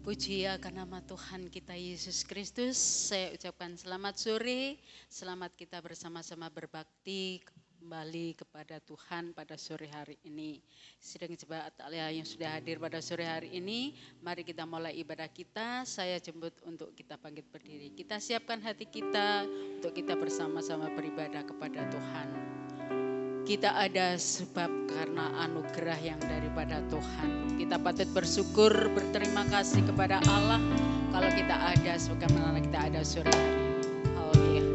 Puji akan nama Tuhan kita Yesus Kristus. Saya ucapkan selamat sore, selamat kita bersama-sama berbakti kembali kepada Tuhan pada sore hari ini. Sidang jemaat Allah yang sudah hadir pada sore hari ini, mari kita mulai ibadah kita. Saya jemput untuk kita bangkit berdiri. Kita siapkan hati kita untuk kita bersama-sama beribadah kepada Tuhan. Kita ada sebab karena anugerah yang daripada Tuhan. Kita patut bersyukur, berterima kasih kepada Allah kalau kita ada sebagaimana kita ada sore hari ini. Haleluya.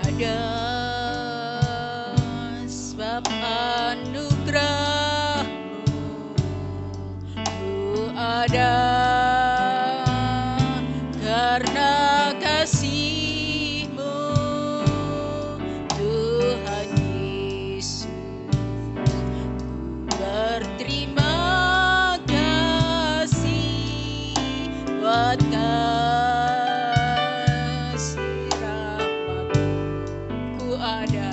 Pada sebab anugerah-Mu ku ada. Karena kasih-Mu Tuhan Yesus, ku berterima kasih buat kasih rahmat-Mu ku ada.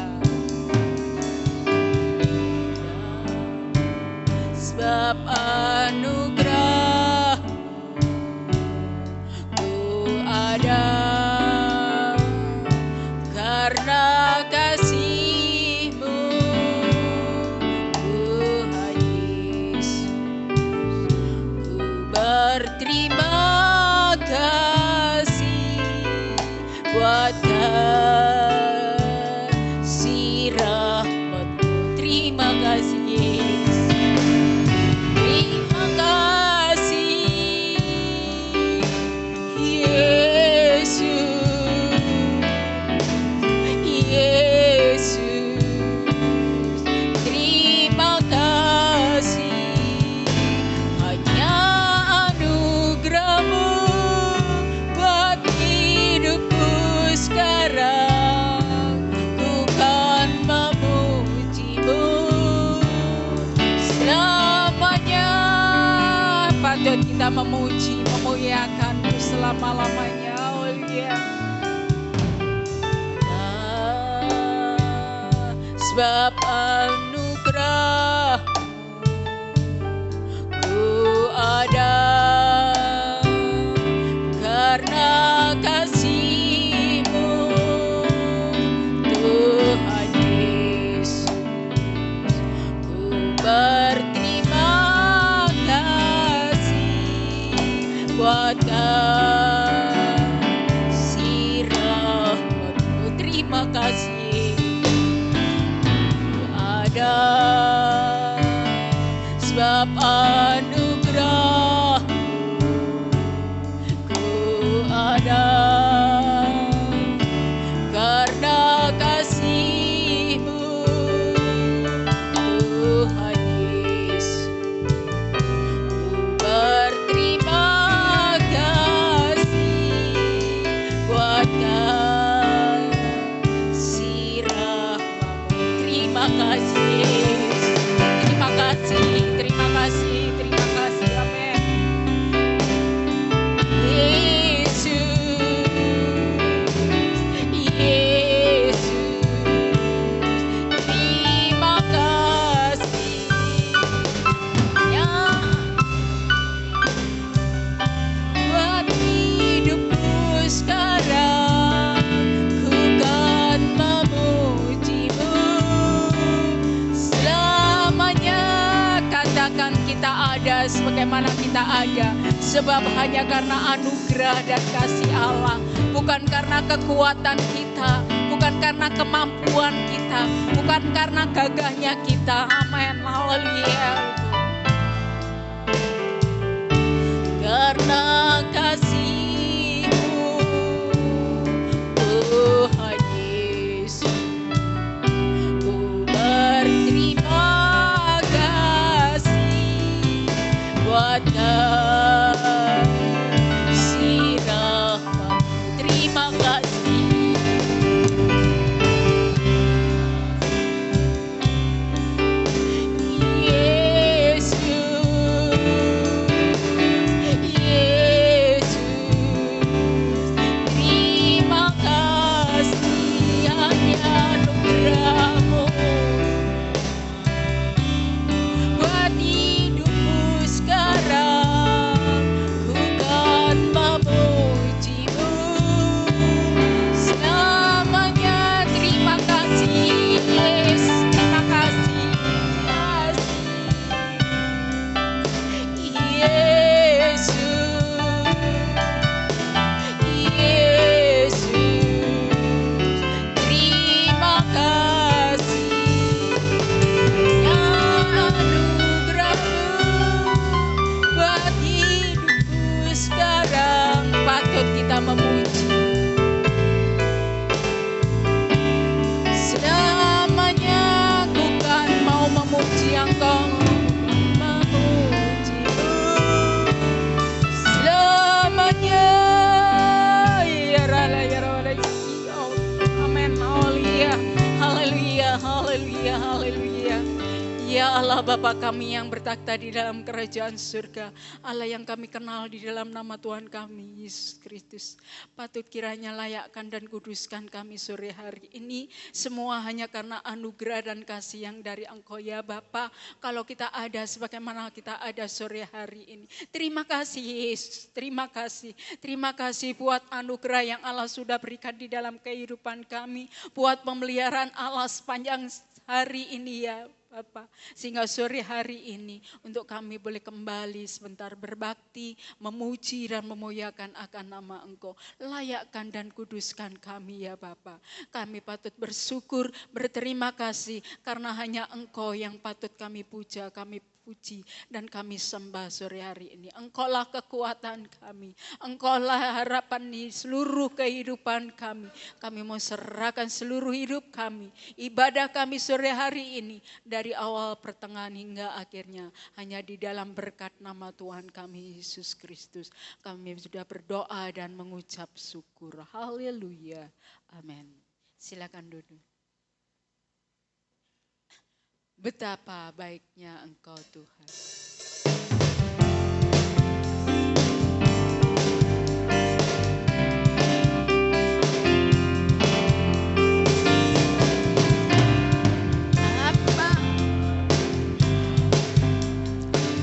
Sebab anugerah ada, karena kasih-Mu Tuhan Yesus, ku berterima kasih buat kasih rahmat-Mu. Terima kasih Yesus. Terima kasih kita memuji, memuliakan-Mu selama-lamanya. Haleluya. Sebab anugerah ku ada, karena kasih-Mu Tuhan Yesus, ku berterima buat kasih rahmat-Mu. Terima kasih ada, sebab anugerah ku ada, karena kasih-Mu Tuhan Yesus, ku berterima buat kasih rahmat-Mu. Terima kasih, terima kasih, terima kasih, terima kasih. Amin. Yesus, Yesus, terima kasih ya buat hidupku sekarang. Ku kan memuji-Mu selamanya. Katakan kita ada sebagaimana kita ada, sebab hanya karena anugerah dan kasih Allah, bukan karena kekuatan kita, bukan karena kemampuan kita, bukan karena gagahnya kita. Amin. Haleluya. Karena kasih-Mu Tuhan Yesus, ku berterima kasih buat kasih rahmat-Mu. Terima kasih. Yesus. kita memuji. Selamanya ku kan mau memuji Engkau, memuji-Mu. Selamanya, ya rala ya rala, amin, haleluya, haleluya, haleluya, haleluya. Ya Allah Bapa kami yang bertakhta di dalam kerajaan surga, Allah yang kami kenal di dalam nama Tuhan kami Yesus Kristus. Patut kiranya layakkan dan kuduskan kami sore hari ini, semua hanya karena anugerah dan kasih yang dari Engkau ya Bapa. Kalau kita ada sebagaimana kita ada sore hari ini, terima kasih Yesus, terima kasih. Terima kasih buat anugerah yang Allah sudah berikan di dalam kehidupan kami, buat pemeliharaan Allah sepanjang hari ini ya Bapak, sehingga sore hari ini untuk kami boleh kembali sebentar berbakti, memuji dan memuliakan akan nama Engkau. Layakkan dan kuduskan kami ya Bapak. Kami patut bersyukur, berterima kasih karena hanya Engkau yang patut kami puja, kami puji dan kami sembah sore hari ini. Engkaulah kekuatan kami, Engkaulah harapan di seluruh kehidupan kami. Kami mau serahkan seluruh hidup kami, ibadah kami sore hari ini dari awal pertengahan hingga akhirnya hanya di dalam berkat nama Tuhan kami Yesus Kristus. Kami sudah berdoa dan mengucap syukur. Haleluya. Amin. Silakan duduk. Betapa baiknya Engkau Tuhan. Apa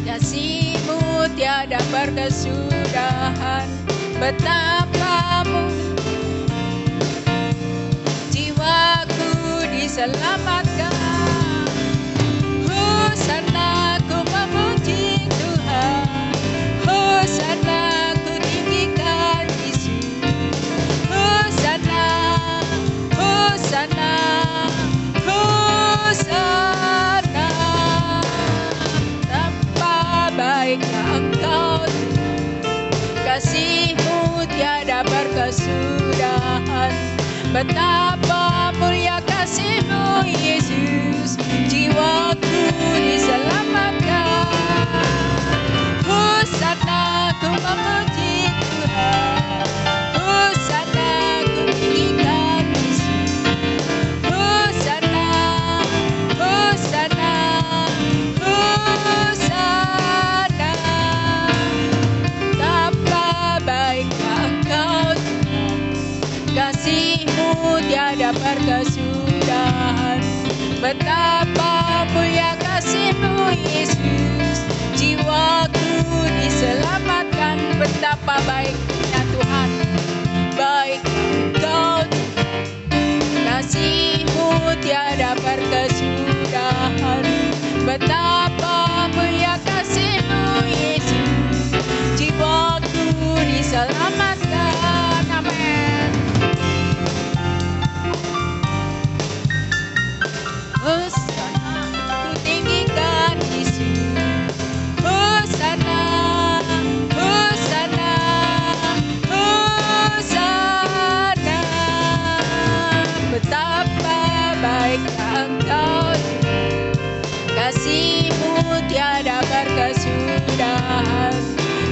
kasih-Mu tiada berkesudahan, betapa jiwaku diselamatkan. Hosana ku memuji Tuhan, Hosana ku tinggikan Yesus. Hosana, Hosana, Hosana. Betapa baiknya Engkau, kasih-Mu tiada berkesudahan. Betapa mulia kasih-Mu Yesus, jiwaku diselamatkan. Hosana ku memuji Tuhan, Hosana ku tinggikan Yesus. Hosana, Hosana, Hosana. Betapa baiknya Engkau Tuhan, kasih-Mu tiada berkesudahan. Betapa mulia kasih-Mu Yesus, jiwaku diselamatkan. Betapa baiknya Tuhan, baik Engkau, kasih-Mu tiada berkesudahan. Betapa mulia kasih-Mu Yesus, jiwaku diselamatkan. Amin. Hosana ku tinggikan Yesus. Hosana, Hosana, Hosana. Betapa baiknya Engkau, kasih-Mu tiada berkesudahan.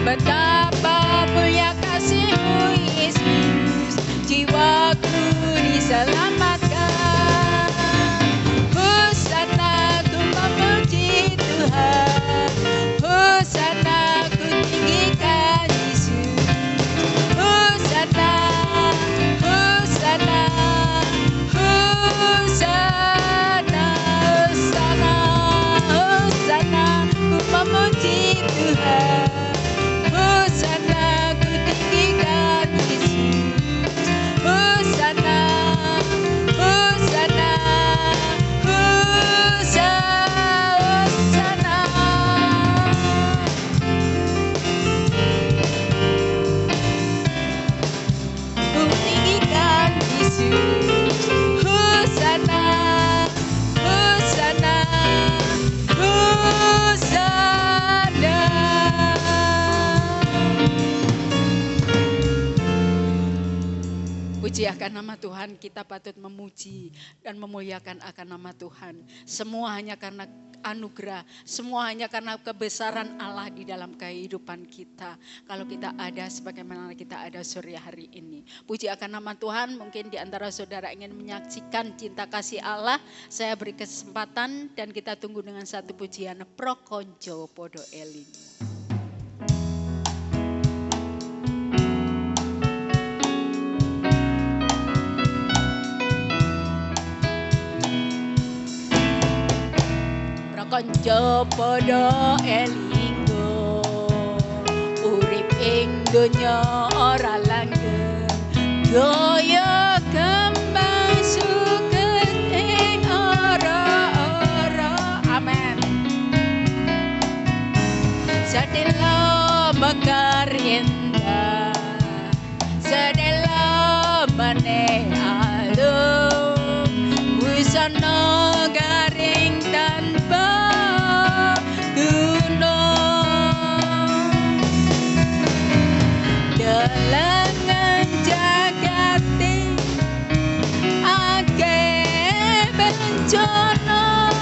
Betapa mulia kasih-Mu Yesus, jiwaku diselamatkan. Hosana ku memuji Tuhan, Hosana ku tinggikan Yesus. Hosana, Hosana, Hosana, Hosana, Hosana ku memuji Tuhan. Hosana ku tinggikan Yesus. Hosana, Puji akan nama Tuhan, kita patut memuji dan memuliakan akan nama Tuhan. Semua hanya karena anugerah, semua hanya karena kebesaran Allah di dalam kehidupan kita. Kalau kita ada sebagaimana kita ada sore hari ini. Puji akan nama Tuhan, mungkin di antara saudara ingin menyaksikan cinta kasih Allah, saya beri kesempatan dan kita tunggu dengan satu pujian Prokonjo Podo Eling. Konco podo elinggo urip ing donya ora langgeng gaya kembang suket ing ora-ora. Amen. Sadela mekar indah sadela maneh alum wisana garing tanpa Delengan jagati ake bencana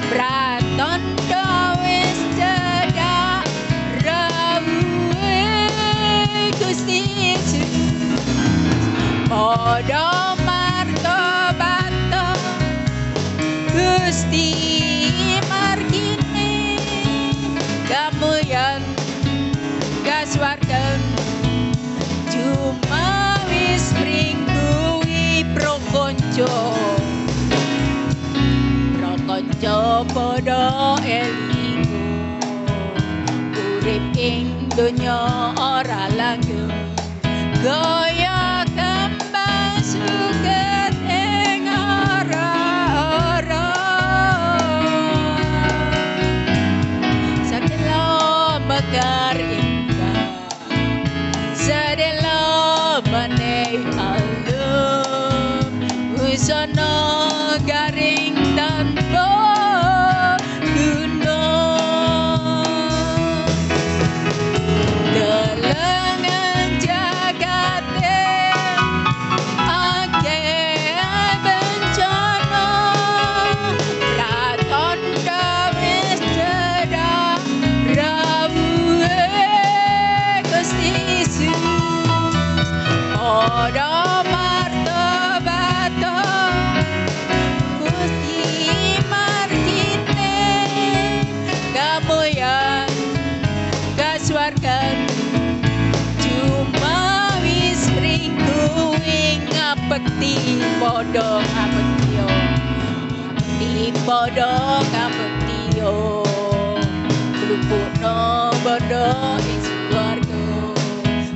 pratondo wis cedak rawuhe Gusti Yesus padha martabata Gusti margine kamulyan kaswargan cuma wis mringguwi prokonco padha elingo urip ing donya ora langgeng gaya kembang suket ing ora-ora sadela mekar sadela maneh alum wisana garing tanpa guna delengan jagate ake bencana pratondo wis cedak rawuhe Gusti Yesus padha martabata Gusti margine kamulyan kaswargan cuma wis mringguwi ngabekti padha ngabektiyo ngabekti padha ngabektiyo glupukno bodho ing swarga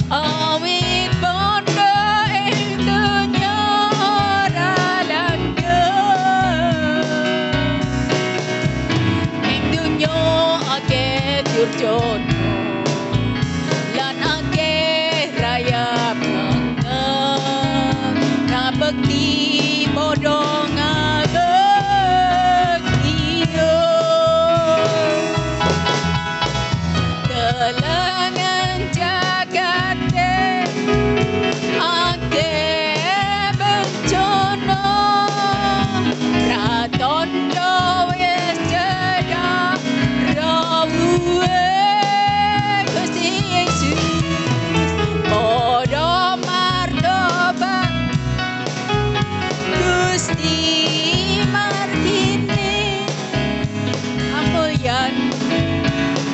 awit bodho ing donya ora langgeng ing donya akeh durjana lan akeh rayap ngabekti bodho ngabektiyo delengan jagate ake bencana pratondo wis cedak rawuhe Gusti Yesus padha martobat Gusti margine amulyan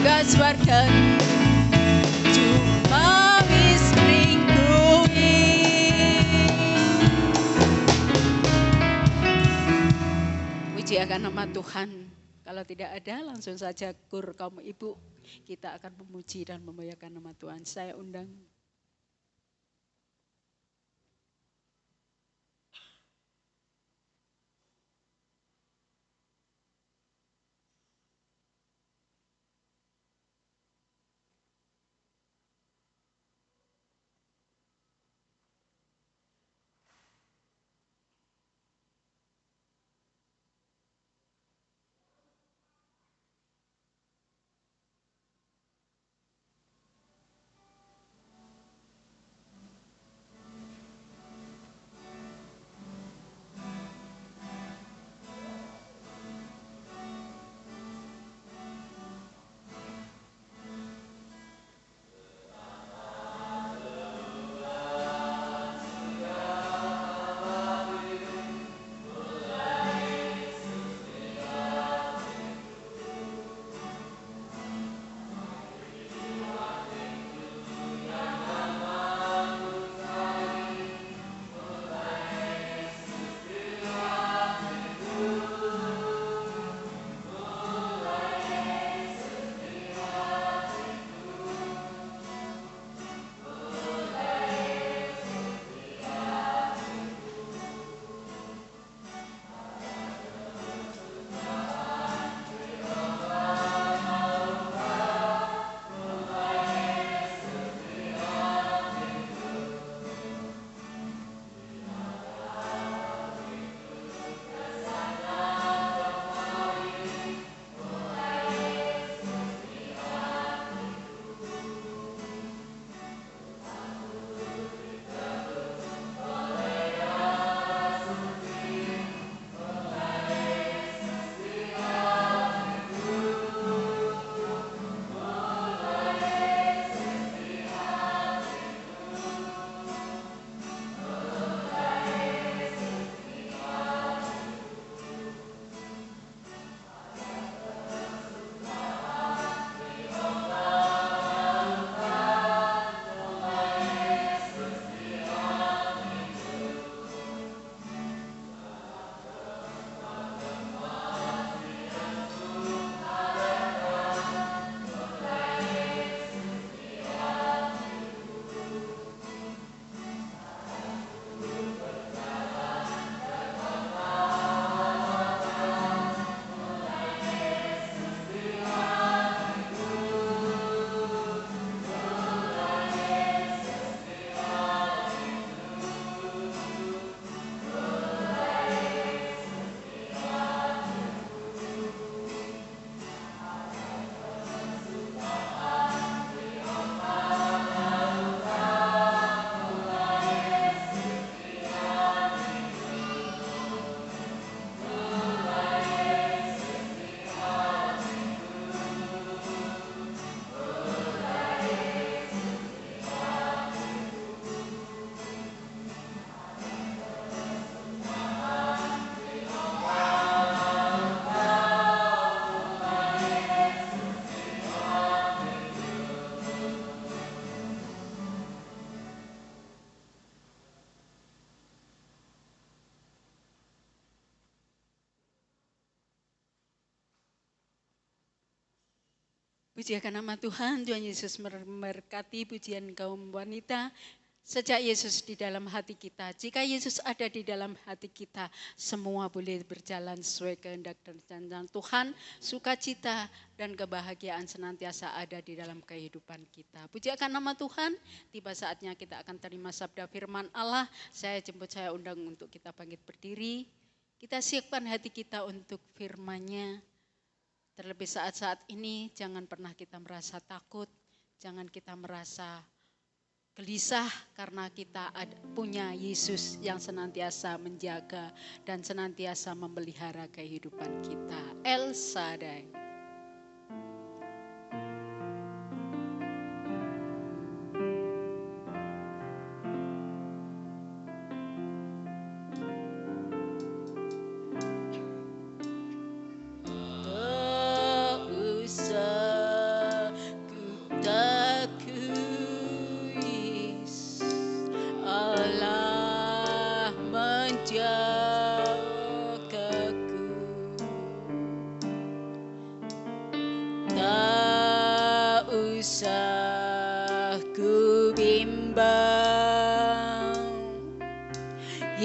kaswargan cuma wis mringguwi. Puji akan nama Tuhan. Kalau tidak ada langsung saja kur kaum ibu kita akan memuji dan memuliakan nama Tuhan. Saya undang Puji akan nama Tuhan, Tuhan Yesus memberkati pujian kaum wanita. Sejak Yesus di dalam hati kita, jika Yesus ada di dalam hati kita, semua boleh berjalan sesuai kehendak dan rencana Tuhan. Sukacita dan kebahagiaan senantiasa ada di dalam kehidupan kita. Puji akan nama Tuhan, tiba saatnya kita akan terima sabda firman Allah. Saya undang untuk kita bangkit berdiri. Kita siapkan hati kita untuk firman-Nya. Terlebih saat-saat ini jangan pernah kita merasa takut, jangan kita merasa gelisah karena kita punya Yesus yang senantiasa menjaga dan senantiasa memelihara kehidupan kita. El Shaddai.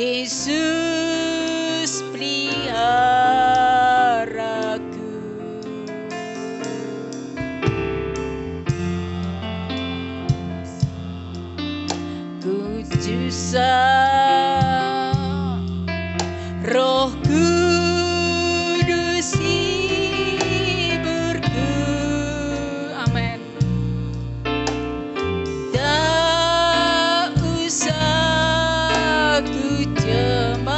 Yesus peliharaku, kudusan Roh Kudus hiburku, amin. Tak usah ku cemas,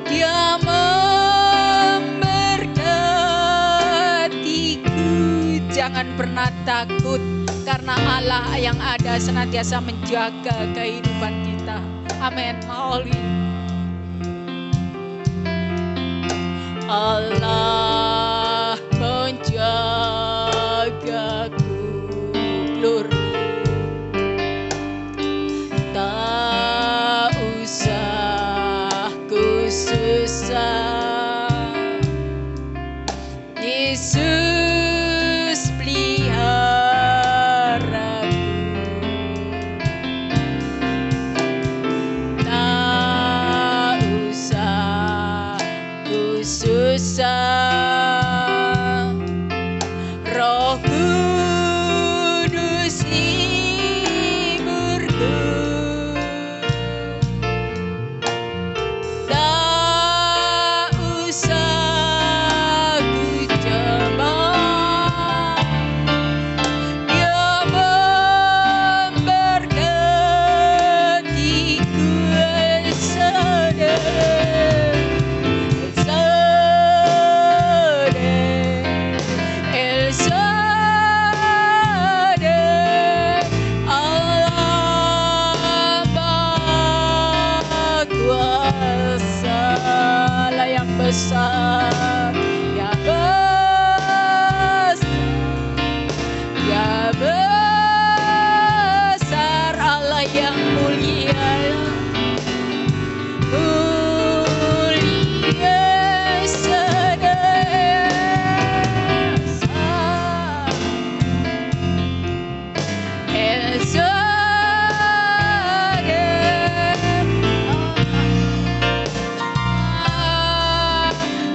Dia memberkatiku. Jangan pernah takut, karena Allah yang ada senantiasa menjaga kehidupan kita. Amin. Allah menjagaku, tak usah ku susah. Yesus peliharaku, tak usah ku susah. Roh Kudus hiburku, tak usah ku cemas, Dia memberkatiku. El Shaddai, El Shaddai, Allah Maha Kuasa, Allah yang besar, ya besar, ya besar, Allah yang mulia, mulia senantiasa. El Shaddai,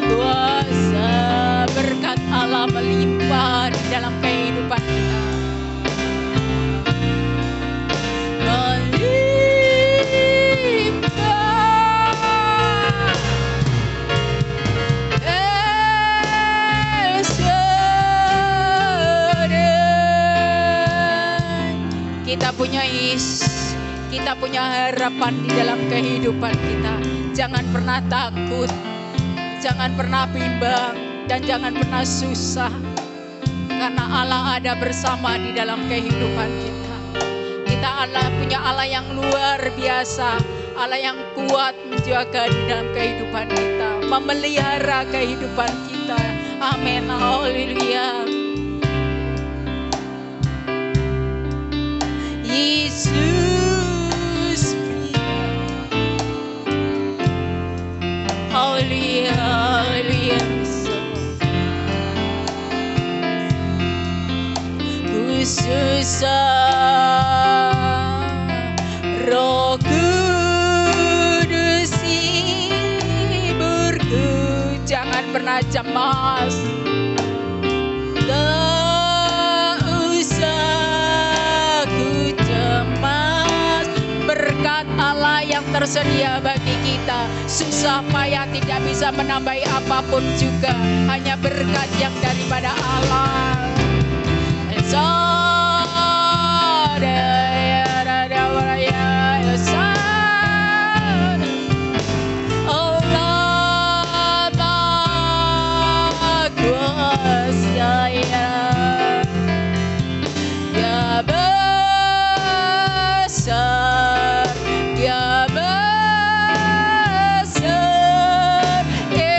kuasa berkat Allah melimpah di dalam kehidupan kita. Melimpah. El Shaddai. Kita punya harapan di dalam kehidupan kita. Jangan pernah takut, jangan pernah bimbang, dan jangan pernah susah, karena Allah ada bersama di dalam kehidupan kita. Kita punya Allah yang luar biasa, Allah yang kuat menjaga di dalam kehidupan kita, memelihara kehidupan kita. Amin. Haleluya. Yesus, haleluya, haleluya. Roh Kudus hiburku, jangan pernah cemas. Tak usah ku cemas, berkat Allah yang tersedia bagi kita. Susah payah tidak bisa menambahi apapun juga, hanya berkat yang daripada Allah. Besar, ya besar, ya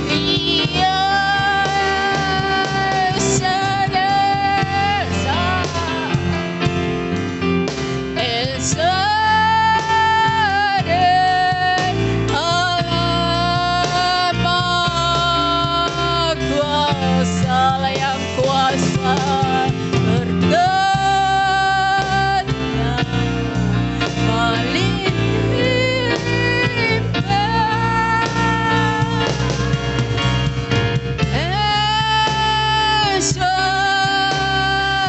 besar,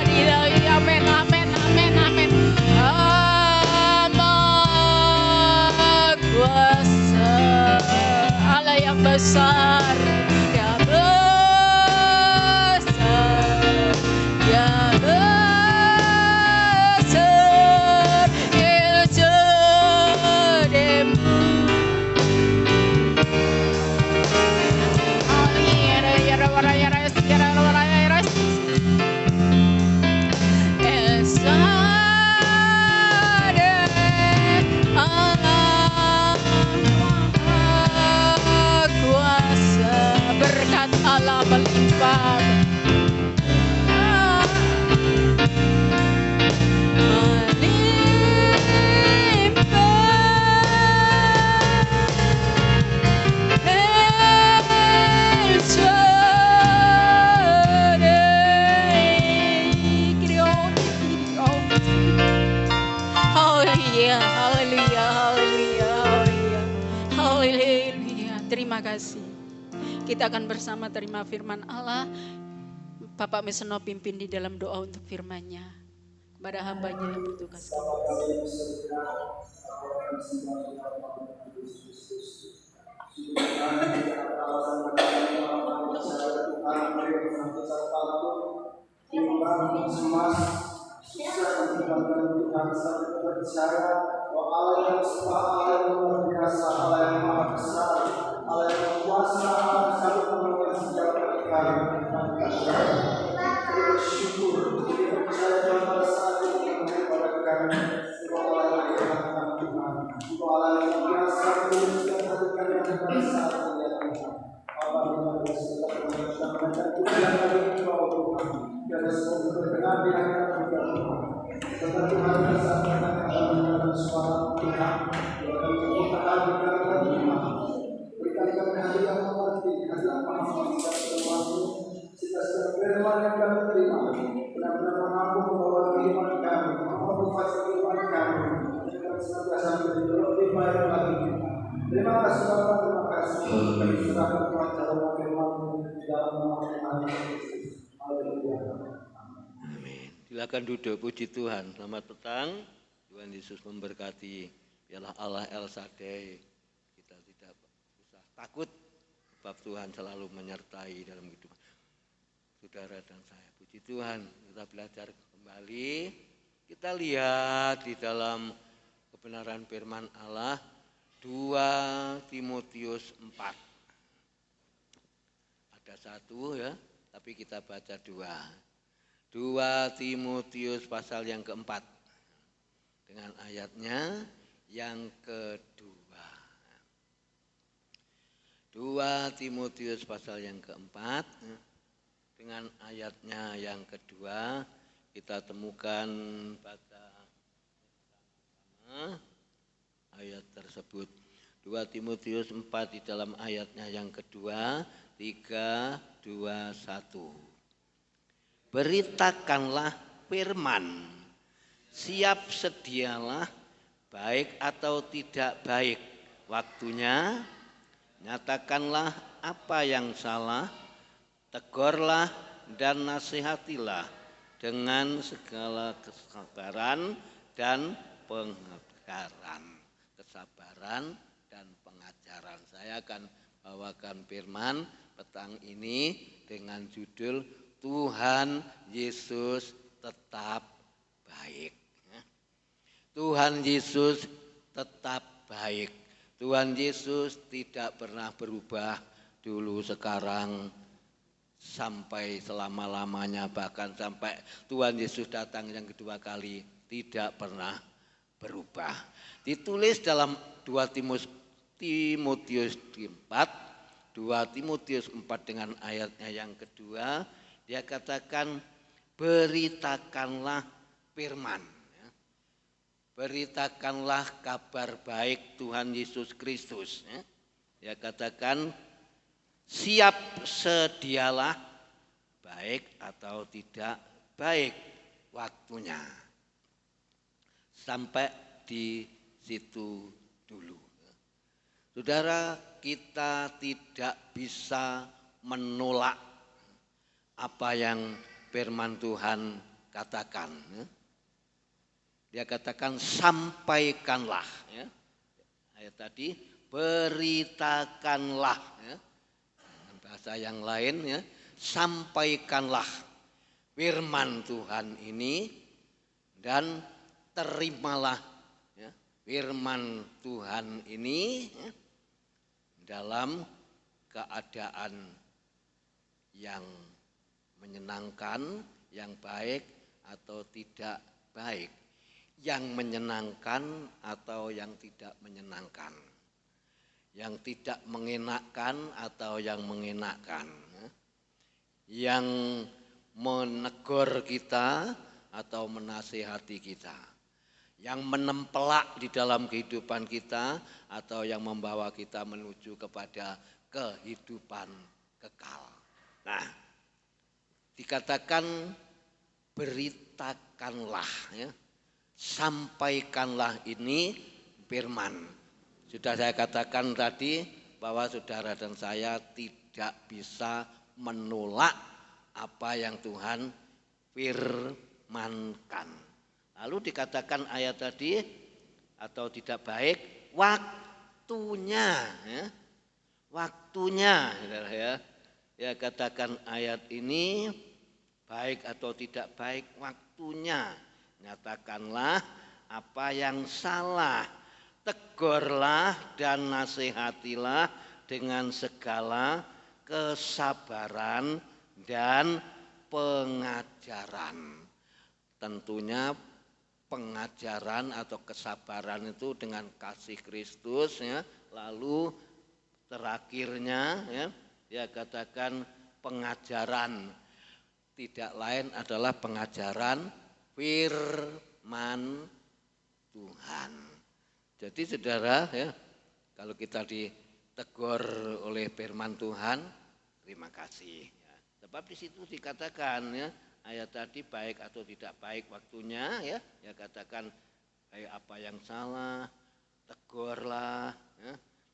il Jedemu. Allah melimpah, Haleluya, haleluya, haleluya, haleluya. Terima kasih. Kita akan bersama terima firman Allah. Bapak Meseno pimpin di dalam doa untuk firman-Nya kepada hamba-Nya yang bertugas. Allah yang besar, Allah yang luar biasa, Allah yang maha besar, Allah yang kuasa, Allah yang selalu menolong setiap kali. Kita bersyukur, kita percaya pada saat ini kepada kami. Allah yang berkata Tuhan, Allah yang biasa menunjukkan hati kami pada saat ini. Allah yang bersuka mengucapkan dan Tuhan lagi Engkau Tuhan. Tiada sesuatu berkenan di hadapan Tuhan. Tetapi Tuhan bersama dengan suara Tuhan, kita hadirkan Tuhan. Berikan kami hati yang mengerti, hati yang paham setiap sesuatu, setiap firman yang kami terima, benar-benar mampu membawa kehidupan kami, mampu membuat kehidupan kami, dengan senantiasa menjadi lebih baik lagi. Terima kasih Bapak, terima kasih. Kami serahkan Tuhan dalam firman-Mu di dalam nama Tuhan Yesus. Haleluya. Silakan duduk, puji Tuhan. Selamat petang. Tuhan Yesus memberkati. Biarlah Allah El Shaddai. Kita tidak usah takut, sebab Tuhan selalu menyertai dalam kehidupan saudara dan saya. Puji Tuhan. Kita belajar kembali. Kita lihat di dalam kebenaran firman Allah 2 Timotius 4. Ada satu ya, tapi kita baca 2. 2 Timotius pasal yang keempat dengan ayatnya yang kedua. 2 Timotius pasal yang keempat dengan ayatnya yang kedua kita temukan pada tersebut. 2 Timotius 4 di dalam ayatnya yang kedua, 3, 2, 1. Beritakanlah firman, siap sedialah, baik atau tidak baik waktunya, nyatakanlah apa yang salah, tegurlah dan nasihatilah dengan segala kesabaran dan pengajaran. Kesabaran dan pengajaran. Saya akan bawakan firman petang ini dengan judul Tuhan Yesus tetap baik. Tuhan Yesus tetap baik. Tuhan Yesus tidak pernah berubah dulu, sekarang, sampai selama-lamanya, bahkan sampai Tuhan Yesus datang yang kedua kali, tidak pernah berubah. Ditulis dalam 2 Timotius 4, 2 Timotius 4 dengan ayatnya yang kedua, dia katakan beritakanlah firman. Beritakanlah kabar baik Tuhan Yesus Kristus. Dia katakan siap sedialah, baik atau tidak baik waktunya. Sampai di situ dulu. Saudara, kita tidak bisa menolak apa yang firman Tuhan katakan. Dia katakan sampaikanlah. Ayat tadi beritakanlah. Bahasa yang lain, sampaikanlah firman Tuhan ini dan terimalah firman Tuhan ini dalam keadaan yang menyenangkan, yang baik atau tidak baik, yang menyenangkan atau yang tidak menyenangkan, yang tidak mengenakkan atau yang mengenakkan, yang menegur kita atau menasihati kita, yang menempelak di dalam kehidupan kita atau yang membawa kita menuju kepada kehidupan kekal. Nah, dikatakan beritakanlah, sampaikanlah ini firman. Sudah saya katakan tadi bahwa saudara dan saya tidak bisa menolak apa yang Tuhan firmankan. Lalu dikatakan ayat tadi atau tidak baik waktunya, waktunya, ya. Ya, katakan ayat ini baik atau tidak baik waktunya. Nyatakanlah apa yang salah, tegurlah dan nasihatilah dengan segala kesabaran dan pengajaran. Tentunya pengajaran atau kesabaran itu dengan kasih Kristus, lalu terakhirnya dia katakan pengajaran, tidak lain adalah pengajaran firman Tuhan. Jadi saudara, kalau kita ditegur oleh firman Tuhan, terima kasih. Sebab di situ dikatakan ayat tadi baik atau tidak baik waktunya, ya katakan apa yang salah, tegurlah,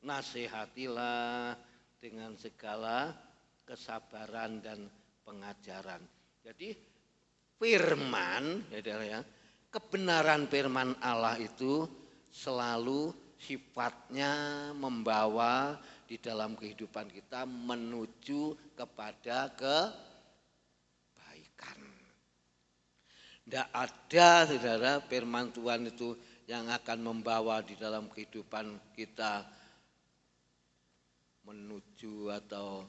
nasihatilah dengan segala kesabaran dan pengajaran. Jadi firman, kebenaran firman Allah itu selalu sifatnya membawa di dalam kehidupan kita menuju kepada kebaikan. Tidak ada, saudara, firman Tuhan itu yang akan membawa di dalam kehidupan kita menuju atau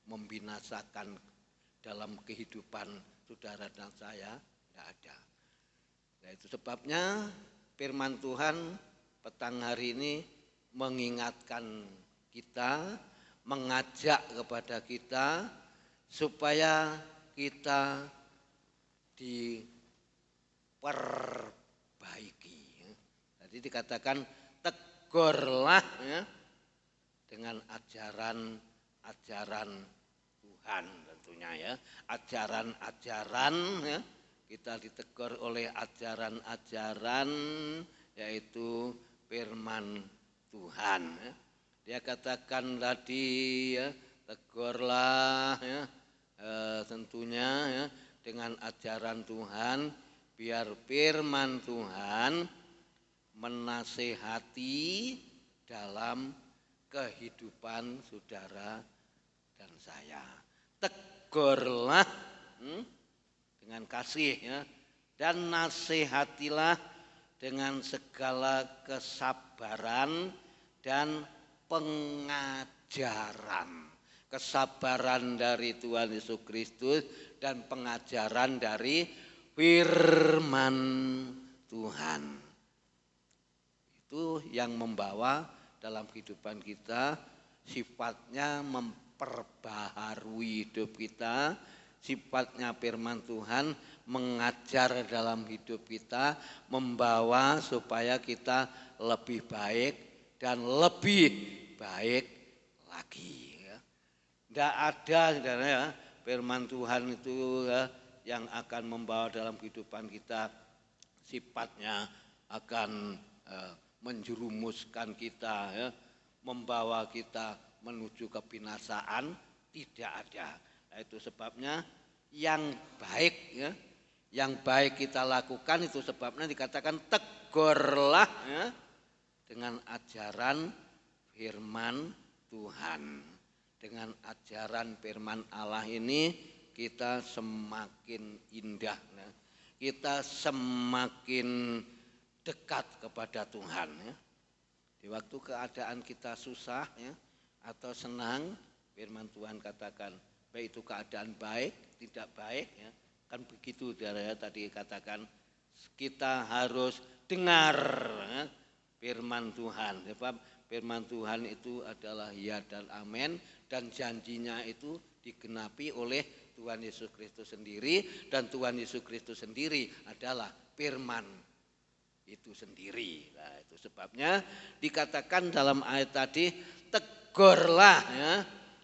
membinasakan dalam kehidupan saudara dan saya, tidak ada. Nah, itu sebabnya firman Tuhan petang hari ini mengingatkan kita, mengajak kepada kita supaya kita diperbaiki. Jadi dikatakan tegurlah ya, dengan ajaran Tuhan tentunya ya. Ajaran-ajaran ya, kita ditegur oleh ajaran-ajaran yaitu firman Tuhan ya. Dia katakan tadi ya, tegurlah ya, tentunya ya, dengan ajaran Tuhan, biar firman Tuhan menasehati dalam kehidupan saudara dan saya. Tegurlah dengan kasih ya, dan nasihatilah dengan segala kesabaran dan pengajaran. Kesabaran dari Tuhan Yesus Kristus dan pengajaran dari firman Tuhan. Itu yang membawa dalam kehidupan kita, sifatnya memperbaharui hidup kita, sifatnya firman Tuhan mengajar dalam hidup kita, membawa supaya kita lebih baik dan lebih baik lagi. Tidak ada saudara ya, firman Tuhan itu ya, yang akan membawa dalam kehidupan kita sifatnya akan menjerumuskan kita ya, membawa kita menuju kebinasaan, tidak ada. Nah, itu sebabnya yang baik ya, yang baik kita lakukan, itu sebabnya dikatakan tegurlah ya, dengan ajaran firman Tuhan. Dengan ajaran firman Allah ini kita semakin indah, kita semakin dekat kepada Tuhan ya. Di waktu keadaan kita susah ya, atau senang, firman Tuhan katakan baik itu keadaan baik, tidak baik ya, kan begitu ya, tadi katakan kita harus dengar ya, firman Tuhan. Sebab firman Tuhan itu adalah ya dan amin, dan janjinya itu digenapi oleh Tuhan Yesus Kristus sendiri, dan Tuhan Yesus Kristus sendiri adalah firman itu sendiri. Nah, itu sebabnya dikatakan dalam ayat tadi, tegurlah ya,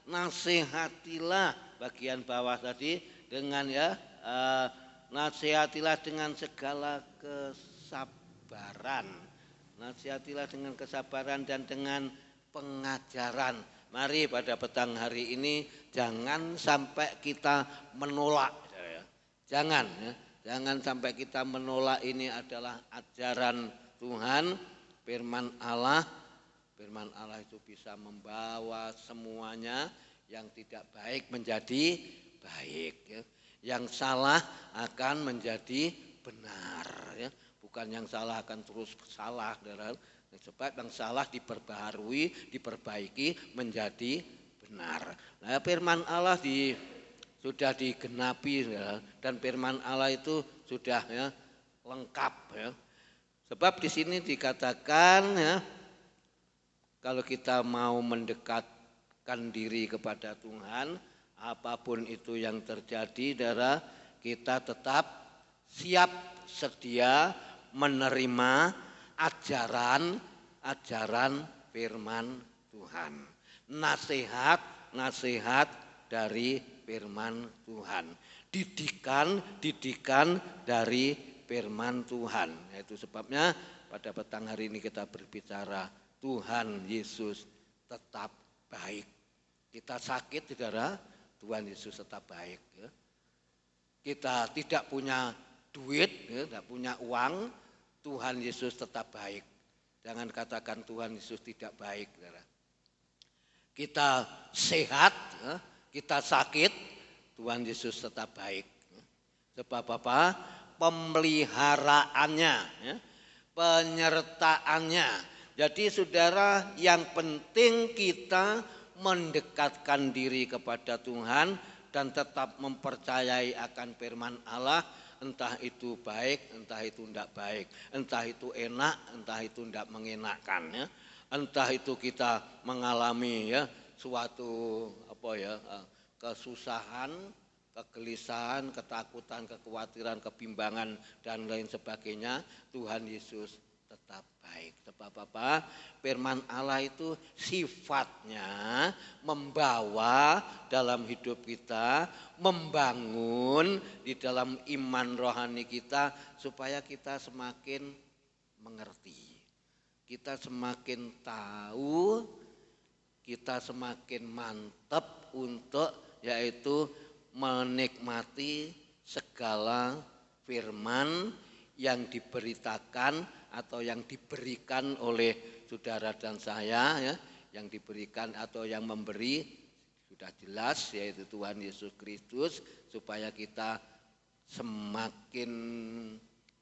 nasihatilah, bagian bawah tadi dengan ya, nasihatilah dengan segala kesabaran. Nasihatilah dengan kesabaran dan dengan pengajaran. Mari pada petang hari ini jangan sampai kita menolak ya. Jangan ya. Jangan sampai kita menolak, ini adalah ajaran Tuhan, firman Allah. Firman Allah itu bisa membawa semuanya yang tidak baik menjadi baik ya. Yang salah akan menjadi benar ya. Bukan yang salah akan terus salah, sebab yang salah diperbaharui, diperbaiki menjadi benar. Nah, firman Allah sudah digenapi ya, dan firman Allah itu sudah ya, lengkap ya. Sebab di sini dikatakan ya, kalau kita mau mendekatkan diri kepada Tuhan, apapun itu yang terjadi, saudara, kita tetap siap sedia menerima ajaran firman Tuhan. Nasihat dari firman Tuhan. Didikan dari firman Tuhan. Itu sebabnya pada petang hari ini kita berbicara Tuhan Yesus tetap baik. Kita sakit, saudara, Tuhan Yesus tetap baik ya. Kita tidak punya duit, ya, tidak punya uang, Tuhan Yesus tetap baik. Jangan katakan Tuhan Yesus tidak baik, saudara. Kita sehat, ya, kita sakit, Tuhan Yesus tetap baik. Sebab apa? Pemeliharaannya, ya, penyertaannya. Jadi saudara, yang penting kita mendekatkan diri kepada Tuhan dan tetap mempercayai akan firman Allah, entah itu baik, entah itu tidak baik, entah itu enak, entah itu tidak mengenakkan ya. Entah itu kita mengalami ya suatu kesusahan, kegelisahan, ketakutan, kekhawatiran, kebimbangan dan lain sebagainya, Tuhan Yesus tetap baik. Sebab apa? Firman Allah itu sifatnya membawa dalam hidup kita, membangun di dalam iman rohani kita supaya kita semakin mengerti. Kita semakin tahu, kita semakin mantap untuk yaitu menikmati segala firman yang diberitakan atau yang diberikan oleh saudara dan saya ya, yang diberikan atau yang memberi sudah jelas yaitu Tuhan Yesus Kristus, supaya kita semakin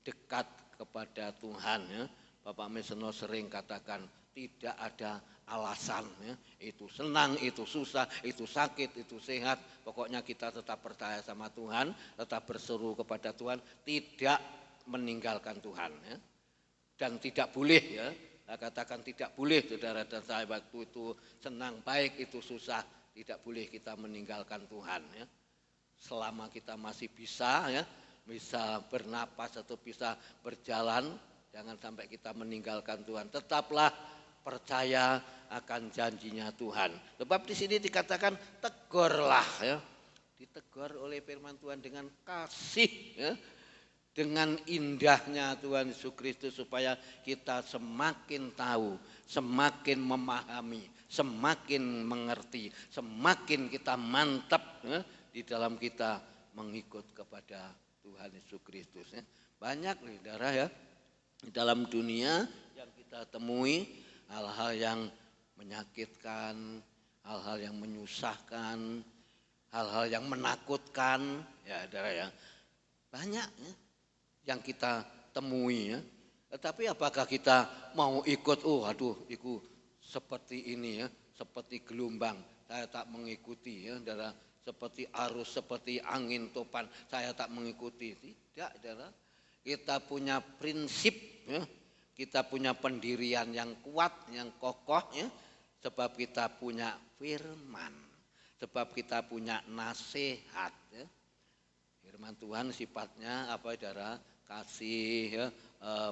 dekat kepada Tuhan ya. Bapak Mesono sering katakan tidak ada alasan ya. Itu senang, itu susah, itu sakit, itu sehat, pokoknya kita tetap percaya sama Tuhan, tetap berseru kepada Tuhan, tidak meninggalkan Tuhan ya. Dan tidak boleh ya, saya katakan tidak boleh saudara dan saya, waktu itu senang baik itu susah, tidak boleh kita meninggalkan Tuhan ya. Selama kita masih bisa ya, bisa bernapas atau bisa berjalan, jangan sampai kita meninggalkan Tuhan. Tetaplah percaya akan janjinya Tuhan. Sebab di sini dikatakan tegurlah ya. Ditegur oleh firman Tuhan dengan kasih ya. Dengan indahnya Tuhan Yesus Kristus supaya kita semakin tahu, semakin memahami, semakin mengerti, semakin kita mantap ya, di dalam kita mengikut kepada Tuhan Yesus Kristus ya. Banyak saudara ya di dalam dunia yang kita temui hal-hal yang menyakitkan, hal-hal yang menyusahkan, hal-hal yang menakutkan ya saudara ya. Banyak ya yang kita temui ya. Tetapi apakah kita mau ikut, itu seperti ini ya, seperti gelombang, saya tak mengikuti ya, saudara, seperti arus, seperti angin topan, saya tak mengikuti. Tidak, saudara. Kita punya prinsip ya, kita punya pendirian yang kuat, yang kokoh ya, sebab kita punya firman, sebab kita punya nasihat ya. Firman Tuhan sifatnya apa saudara? Kasih ya,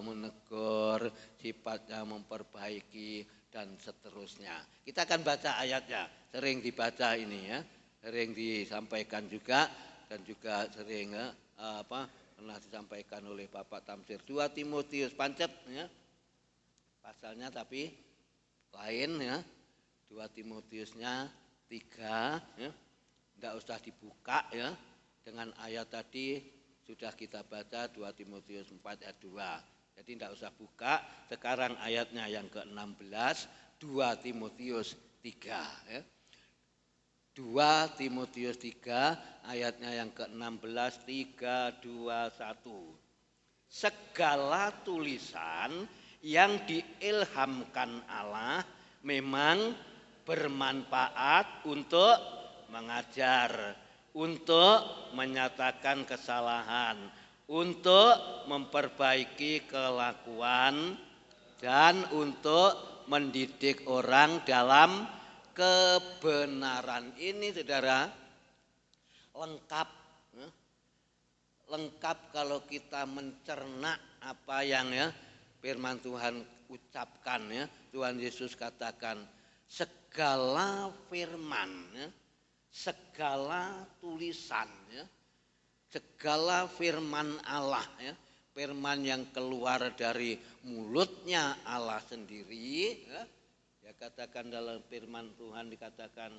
menegur, sifatnya memperbaiki dan seterusnya. Kita akan baca ayatnya, sering dibaca ini ya, sering disampaikan juga dan juga sering ya, pernah disampaikan oleh Bapak Tamsir. 2 Timotius pancet ya, pasalnya tapi lain ya. 2 Timotiusnya 3 ya, tidak usah dibuka ya, dengan ayat tadi sudah kita baca 2 Timotius 4 ayat 2. Jadi tidak usah buka, sekarang ayatnya yang ke-16, 2 Timotius 3 ya. 2 Timotius 3 ayatnya yang ke-16, 3, 2, 1. Segala tulisan yang diilhamkan Allah memang bermanfaat untuk mengajar, untuk menyatakan kesalahan, untuk memperbaiki kelakuan, dan untuk mendidik orang dalam kebenaran. Ini saudara lengkap, lengkap kalau kita mencerna apa yang ya firman Tuhan ucapkan ya. Tuhan Yesus katakan segala firman ya, segala tulisan ya, segala firman Allah ya, firman yang keluar dari mulutnya Allah sendiri ya. Ya katakan dalam firman Tuhan dikatakan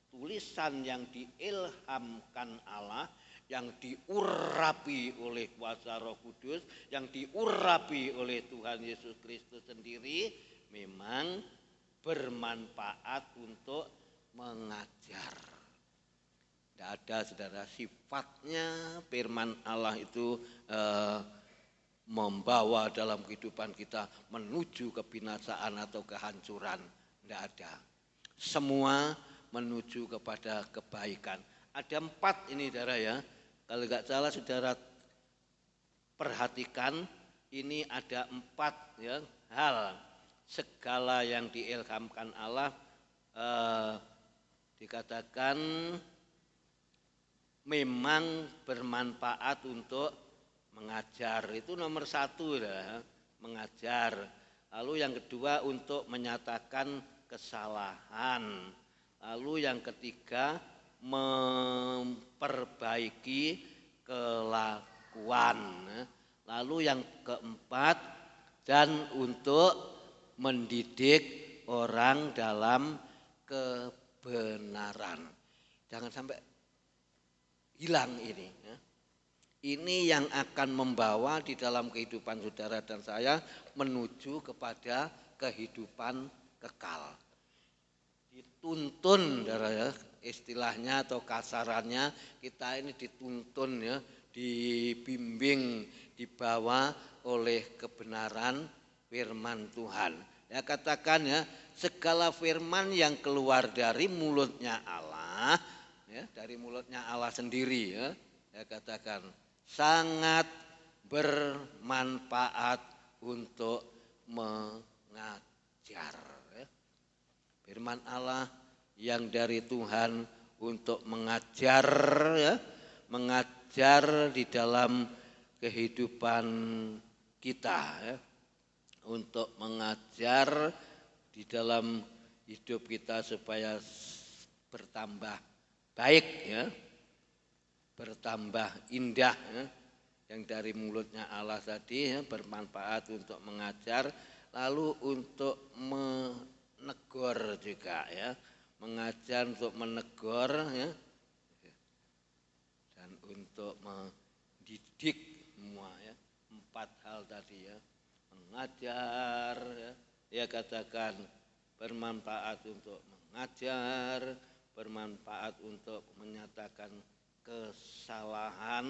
tulisan yang diilhamkan Allah, yang diurapi oleh kuasa Roh Kudus, yang diurapi oleh Tuhan Yesus Kristus sendiri, memang bermanfaat untuk mengajar. Tidak ada saudara sifatnya firman Allah itu membawa dalam kehidupan kita menuju kebinasaan atau kehancuran. Tidak ada. Semua menuju kepada kebaikan. Ada 4 ini saudara ya. Kalau tidak salah saudara perhatikan, ini ada 4 ya, hal. Segala yang diilhamkan Allah dikatakan memang bermanfaat untuk mengajar. Itu nomor 1 ya. mengajar. Lalu yang kedua untuk menyatakan kesalahan. Lalu yang ketiga memperbaiki kelakuan. Lalu yang keempat dan untuk mendidik orang dalam kebenaran. Jangan sampai hilang ini. Ini yang akan membawa di dalam kehidupan saudara dan saya menuju kepada kehidupan kekal. Dituntun, saudara, istilahnya atau kasarannya kita ini dituntun ya, dibimbing, dibawa oleh kebenaran firman Tuhan. Ya katakan ya, segala firman yang keluar dari mulutnya Allah, ya, dari mulutnya Allah sendiri ya, ya katakan sangat bermanfaat untuk mengajar. Ya. Firman Allah yang dari Tuhan untuk mengajar ya, mengajar di dalam kehidupan kita ya, untuk mengajar di dalam hidup kita supaya bertambah baik ya, bertambah indah ya, yang dari mulutnya Allah tadi ya, bermanfaat untuk mengajar, lalu untuk menegur juga ya, mengajar untuk menegur ya, dan untuk mendidik semua ya, 4 hal tadi ya, mengajar ya, katakan bermanfaat untuk mengajar, bermanfaat untuk menyatakan kesalahan,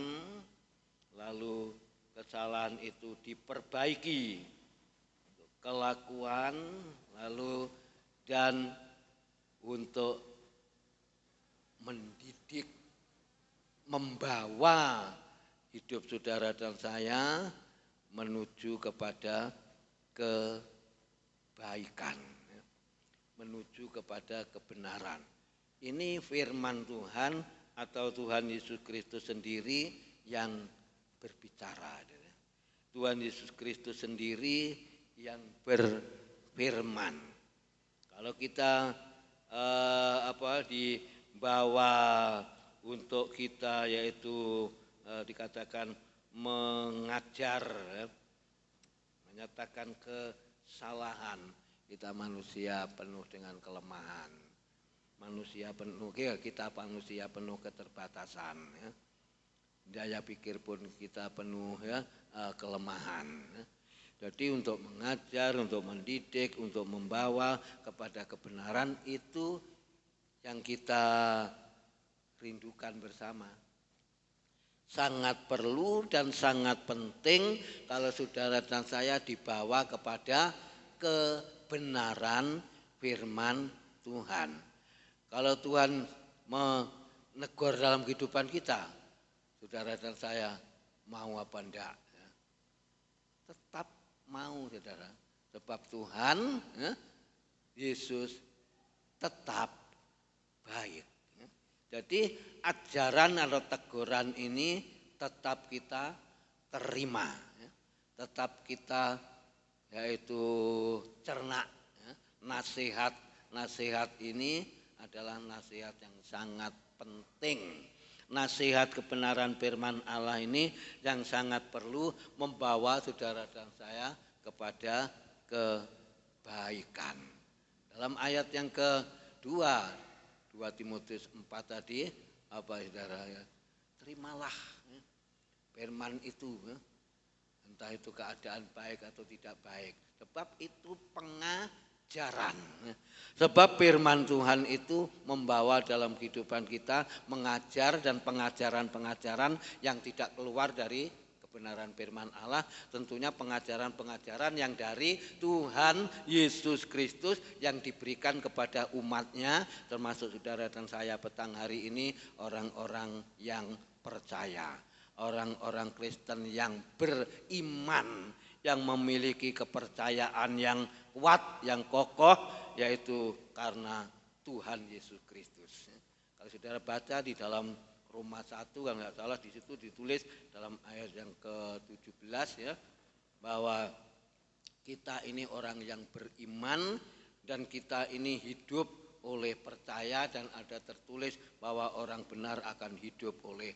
lalu kesalahan itu diperbaiki untuk kelakuan, lalu dan untuk mendidik, membawa hidup saudara dan saya menuju kepada kebaikan, menuju kepada kebenaran. Ini firman Tuhan atau Tuhan Yesus Kristus sendiri yang berbicara. Tuhan Yesus Kristus sendiri yang berfirman. Kalau kita dibawa untuk kita yaitu dikatakan mengajar, menyatakan kesalahan. Kita manusia penuh dengan kelemahan, manusia penuh, kita manusia penuh keterbatasan ya. Daya pikir pun kita penuh ya, kelemahan ya. Jadi untuk mengajar, untuk mendidik, untuk membawa kepada kebenaran itu yang kita rindukan bersama. Sangat perlu dan sangat penting kalau saudara dan saya dibawa kepada kebenaran firman Tuhan. Kalau Tuhan menegur dalam kehidupan kita, saudara dan saya mau apa enggak? Ya. Tetap mau saudara. Sebab Tuhan ya, Yesus tetap baik. Ya. Jadi ajaran atau teguran ini tetap kita terima. Ya. Tetap kita yaitu cerna. Ya. Nasihat ini adalah nasihat yang sangat penting. Nasihat kebenaran firman Allah ini yang sangat perlu membawa saudara dan saya kepada kebaikan. Dalam ayat yang kedua, 2 Timotius 4 tadi, apa saudara ya? Terimalah ya, firman itu ya. Entah itu keadaan baik atau tidak baik. Sebab itu pengajaran. Sebab firman Tuhan itu membawa dalam kehidupan kita mengajar dan pengajaran-pengajaran yang tidak keluar dari kebenaran firman Allah. Tentunya pengajaran-pengajaran yang dari Tuhan Yesus Kristus yang diberikan kepada umatnya, termasuk saudara dan saya petang hari ini, orang-orang yang percaya, orang-orang Kristen yang beriman, yang memiliki kepercayaan yang kuat, yang kokoh, yaitu karena Tuhan Yesus Kristus. Kalau saudara baca di dalam Roma 1 kalau nggak salah di situ ditulis dalam ayat yang ke-17 ya, bahwa kita ini orang yang beriman dan kita ini hidup oleh percaya, dan ada tertulis bahwa orang benar akan hidup oleh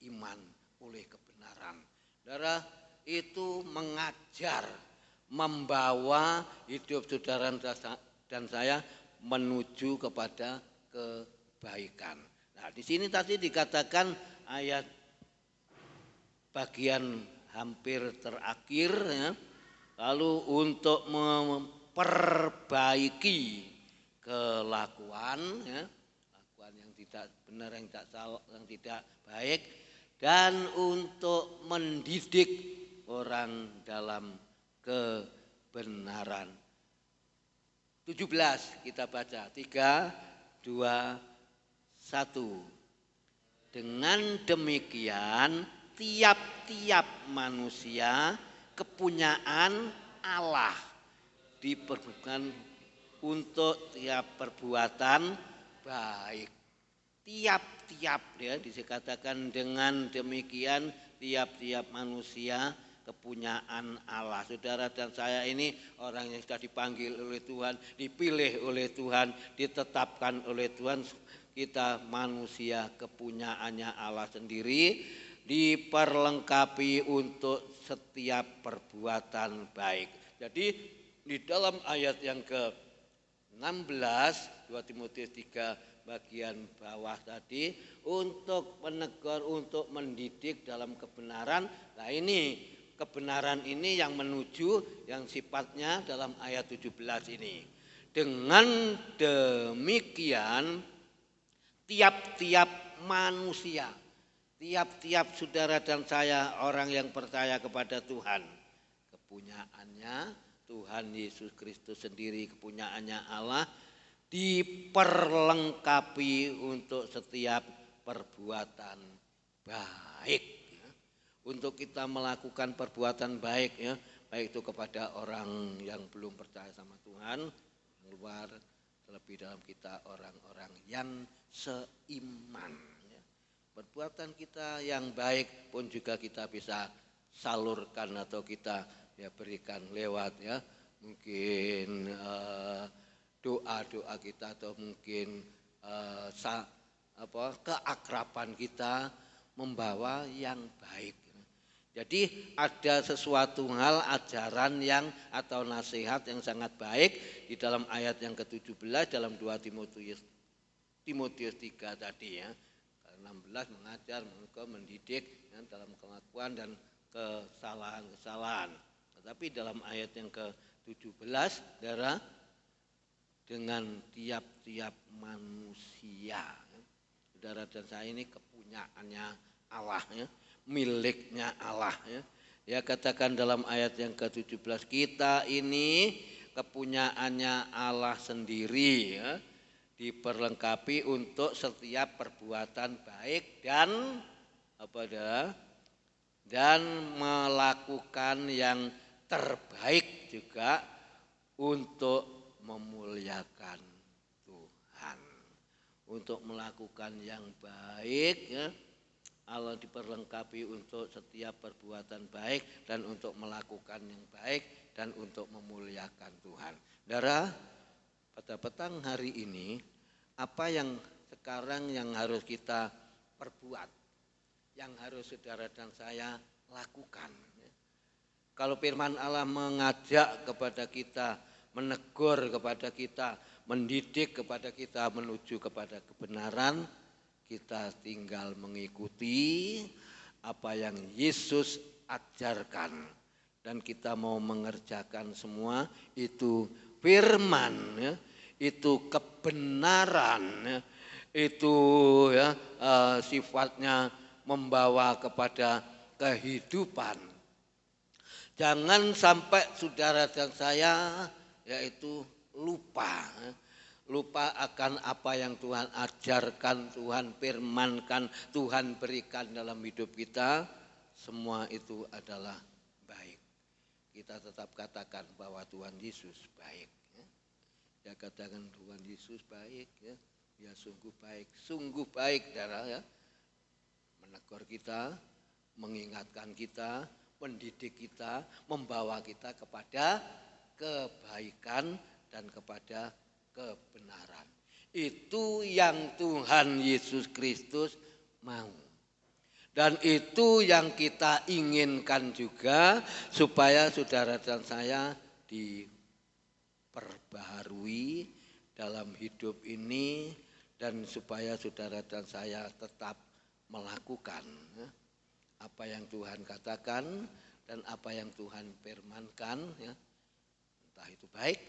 iman, oleh kebenaran. Saudara, itu mengajar, membawa hidup saudara dan saya menuju kepada kebaikan. Nah, di sini tadi dikatakan ayat bagian hampir terakhir ya. Lalu untuk memperbaiki kelakuan ya, lakuan yang tidak benar, yang tidak salah, yang tidak baik, dan untuk mendidik orang dalam kebenaran. 17 kita baca, 3, 2, 1. Dengan demikian tiap-tiap manusia kepunyaan Allah diperlukan untuk tiap perbuatan baik. Tiap-tiap ya, dikatakan dengan demikian tiap-tiap manusia kepunyaan Allah. Saudara dan saya ini orang yang sudah dipanggil oleh Tuhan, dipilih oleh Tuhan, ditetapkan oleh Tuhan. Kita manusia kepunyaannya Allah sendiri, diperlengkapi untuk setiap perbuatan baik. Jadi di dalam ayat yang ke-16 2 Timotius 3 bagian bawah tadi, untuk menegur, untuk mendidik dalam kebenaran. Nah, ini kebenaran ini yang menuju yang sifatnya dalam ayat 17 ini. Dengan demikian tiap-tiap manusia, tiap-tiap saudara dan saya orang yang percaya kepada Tuhan, kepunyaannya Tuhan Yesus Kristus sendiri, kepunyaannya Allah, diperlengkapi untuk setiap perbuatan baik ya. Untuk kita melakukan perbuatan baik ya, baik itu kepada orang yang belum percaya sama Tuhan, luar, terlebih dalam kita orang-orang yang seiman ya. Perbuatan kita yang baik pun juga kita bisa salurkan atau kita ya berikan lewat ya, mungkin doa-doa kita atau mungkin keakraban kita membawa yang baik. Jadi ada sesuatu hal, ajaran yang atau nasihat yang sangat baik di dalam ayat yang ke-17 dalam 2 Timotius 3 tadi ya. 16 mengajar, mendidik ya, dalam kelakuan dan kesalahan-kesalahan. Tetapi dalam ayat yang ke-17 saudara, dengan tiap-tiap manusia ya. Saudara dan saya ini kepunyaannya Allah ya, miliknya Allah ya. Ya katakan dalam ayat yang ke-17, kita ini kepunyaannya Allah sendiri ya, diperlengkapi untuk setiap perbuatan baik dan dan melakukan yang terbaik juga untuk memuliakan Tuhan. Untuk melakukan yang baik ya, Allah diperlengkapi untuk setiap perbuatan baik dan untuk melakukan yang baik dan untuk memuliakan Tuhan. Saudara, pada petang hari ini apa yang sekarang yang harus kita perbuat, yang harus saudara dan saya lakukan. Kalau firman Allah mengajak kepada kita, menegur kepada kita, mendidik kepada kita menuju kepada kebenaran, kita tinggal mengikuti apa yang Yesus ajarkan. Dan kita mau mengerjakan semua itu firman ya, itu kebenaran ya, itu ya sifatnya membawa kepada kehidupan. Jangan sampai saudara dan saya yaitu lupa akan apa yang Tuhan ajarkan, Tuhan firmankan, Tuhan berikan dalam hidup kita. Semua itu adalah baik. Kita tetap katakan bahwa Tuhan Yesus baik ya, katakan Tuhan Yesus baik ya, ya sungguh baik saudara ya, menegur kita, mengingatkan kita, mendidik kita, membawa kita kepada kebaikan dan kepada kebenaran. Itu yang Tuhan Yesus Kristus mau. Dan itu yang kita inginkan juga, supaya saudara dan saya diperbaharui dalam hidup ini, dan supaya saudara dan saya tetap melakukan apa yang Tuhan katakan dan apa yang Tuhan firmankan, ya. Entah itu baik,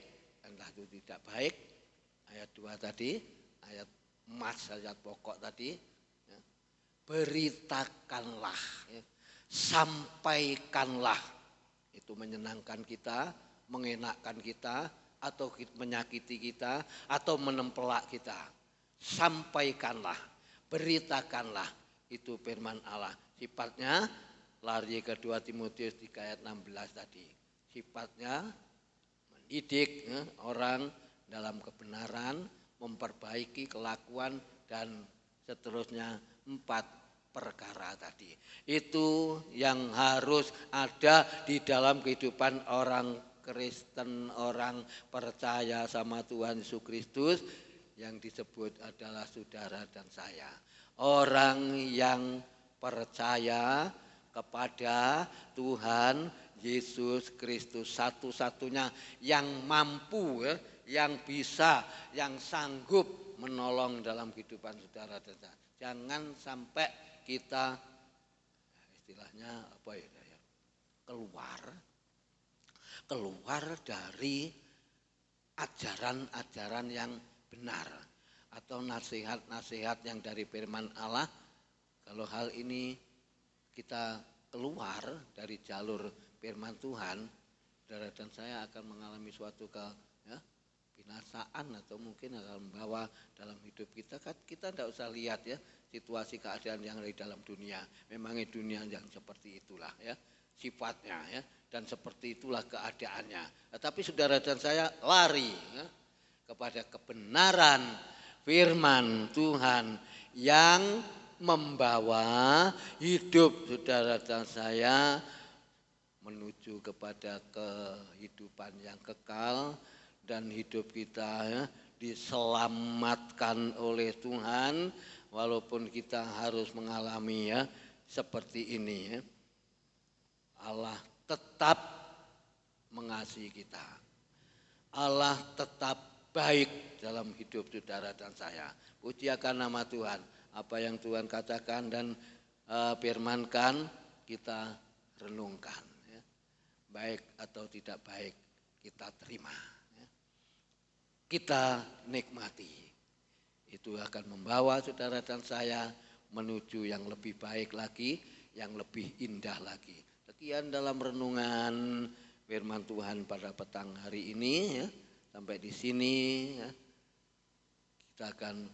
entah itu tidak baik. Ayat 2 tadi, ayat emas, ayat pokok tadi, ya. Beritakanlah, ya. Sampaikanlah. Itu menyenangkan kita, mengenakkan kita, atau menyakiti kita, atau menempelak kita. Sampaikanlah, beritakanlah. Itu firman Allah. Sifatnya, lari ke 2 Timotius 3 ayat 16 tadi. Sifatnya mendidik, ya, orang dalam kebenaran, memperbaiki kelakuan, dan seterusnya 4 perkara tadi. Itu yang harus ada di dalam kehidupan orang Kristen, orang percaya sama Tuhan Yesus Kristus, yang disebut adalah saudara dan saya. Orang yang percaya kepada Tuhan Yesus Kristus, satu-satunya yang mampu, ya, yang bisa, yang sanggup menolong dalam kehidupan saudara dan saya. Jangan sampai kita istilahnya apa ya, keluar dari ajaran-ajaran yang benar, atau nasihat-nasihat yang dari firman Allah. Kalau hal ini kita keluar dari jalur firman Tuhan, saudara dan saya akan mengalami suatu binasaan, atau mungkin akan membawa dalam hidup kita. Kita tidak usah lihat, ya, situasi keadaan yang ada di dalam dunia. Memangnya dunia yang seperti itulah, ya, sifatnya, ya, dan seperti itulah keadaannya. Tetapi saudara dan saya lari, ya, kepada kebenaran firman Tuhan yang membawa hidup saudara dan saya menuju kepada kehidupan yang kekal, dan hidup kita, ya, diselamatkan oleh Tuhan, walaupun kita harus mengalami, ya, seperti ini, ya. Allah tetap mengasihi kita. Allah tetap baik dalam hidup saudara dan saya. Puji akan nama Tuhan. Apa yang Tuhan katakan dan firmankan, kita renungkan, ya. Baik atau tidak baik, kita terima, ya. Kita nikmati. Itu akan membawa saudara dan saya menuju yang lebih baik lagi, yang lebih indah lagi. Sekian dalam renungan firman Tuhan pada petang hari ini, ya. Sampai di sini, ya, kita akan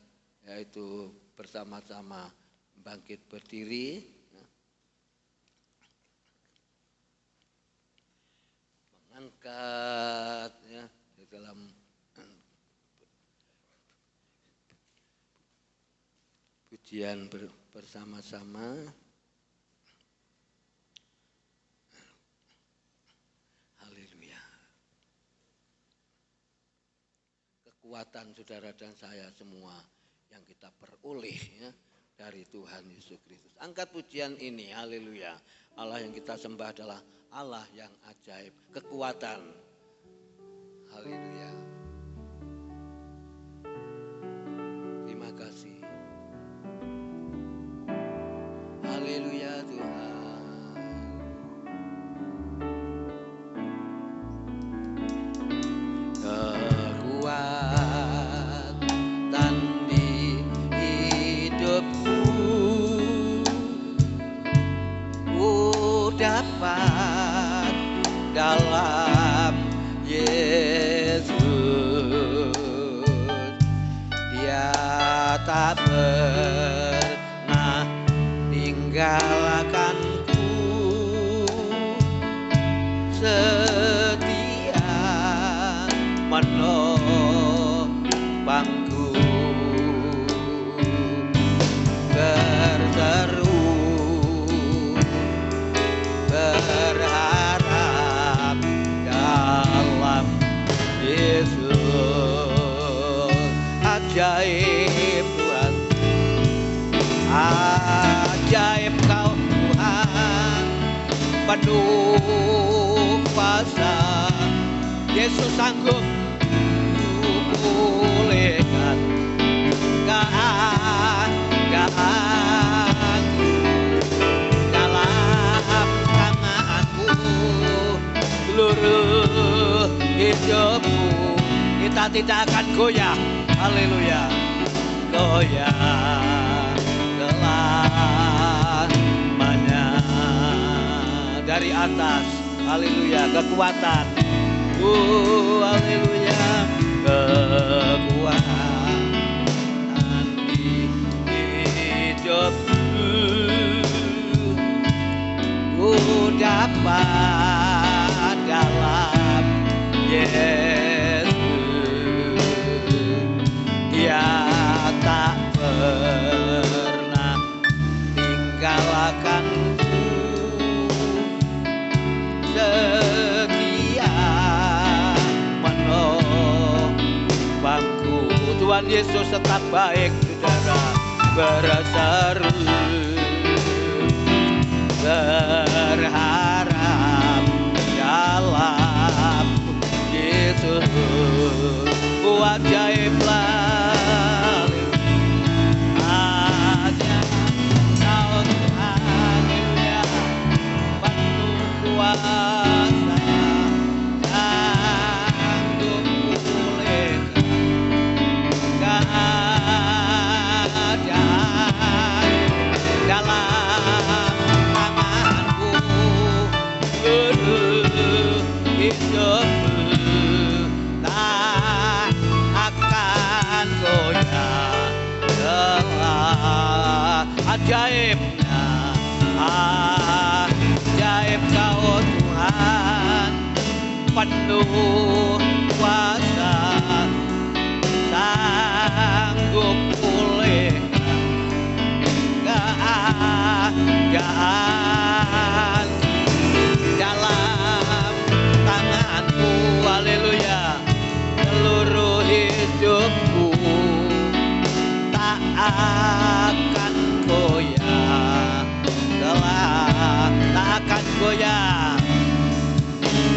yaitu bersama-sama bangkit berdiri, ya. Mengangkat, ya, di dalam pujian bersama-sama. Kekuatan saudara dan saya semua yang kita peroleh, ya, dari Tuhan Yesus Kristus. Angkat pujian ini, haleluya. Allah yang kita sembah adalah Allah yang ajaib, kekuatan. Haleluya. Terima kasih. Haleluya Tuhan. Dapat dalam Yesus, Dia tak pernah tinggalkanku, setia menopangku, berseru berharap dalam penuh kuasa. Yesus sanggup pulihkan keadaanku dalam tanganku. Seluruh hidupku kita tidak akan goyah. Haleluya. Goyah selamanya. Dari atas, haleluya, kekuatan. Haleluya, kekuatan di hidupku. Ku dapat dalam Yesus. Dia tak pernah tinggalkanku, setia menolongku. Tuhan Yesus tetap baik, saudara, berseru berharap dalam Yesus. Ajaiblah ajaibnya, ajaib Kau Tuhan, penuh kuasa, sanggup pulihkan keadaan dalam tangan-Mu. Haleluya. Seluruh hidupku tak akan goyah, tak akan goyah,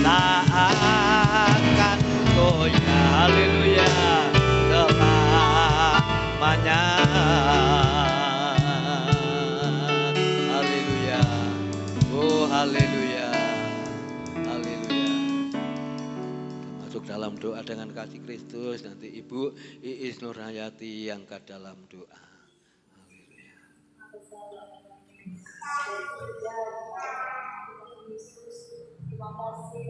tak akan goyah. Haleluya, selamanya. Haleluya, oh haleluya, haleluya. Masuk dalam doa dengan kasih Kristus. Nanti Ibu Iis Nurhayati yang ke dalam doa. Terima kasih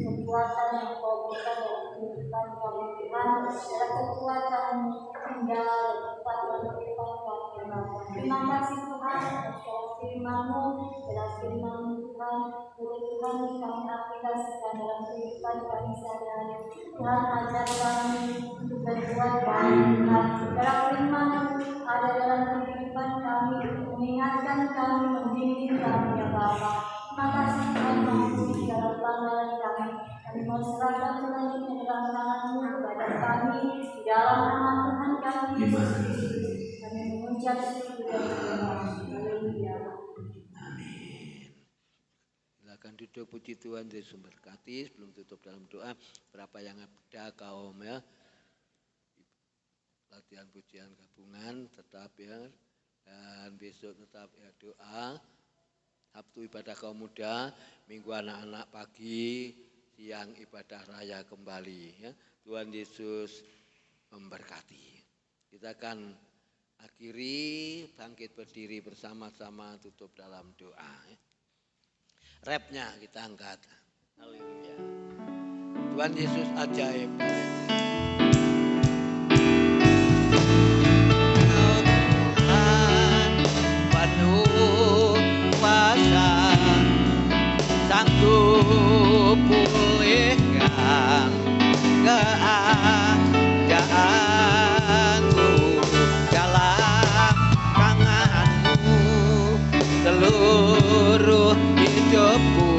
kekuatan yang Kau berikan dalam kehidupan kami Tuhan, dalam kekuatan tinggal dalam kehidupan kami. Terima kasih Tuhan atas firman-Mu, dalam firman-Mu Tuhan, Tuhan kami aplikasikan dalam kehidupan kami sehari-hari. Tuhan ajar kami untuk berbuat baik Tuhan. Dalam firman-Mu ada dalam kehidupan kami, mengingatkan kami, membimbing kami ya Bapa. Terima kasih Tuhan mengampuni segala pelanggaran kami. Kami mau serahkan selanjutnya dalam tangan-Mu kepada kami di dalam nama Tuhan kami Yesus Kristus. Kami mengucap syukur dan berdoa. Haleluya. Amin. Silakan duduk, puji Tuhan, Yesus memberkati. Sebelum tutup dalam doa, berapa yang ada kaum ya latihan pujian gabungan tetap ya, dan besok tetap ya doa. Sabtu ibadah kaum muda, Minggu anak-anak pagi, siang ibadah raya kembali ya. Tuhan Yesus memberkati. Kita akan akhiri bangkit berdiri bersama-sama, tutup dalam doa ya. Rapnya kita angkat. Haleluya. Tuhan Yesus ajaib. Sanggup pulihkan keadaanku dalam tangan-Mu. Seluruh hidupku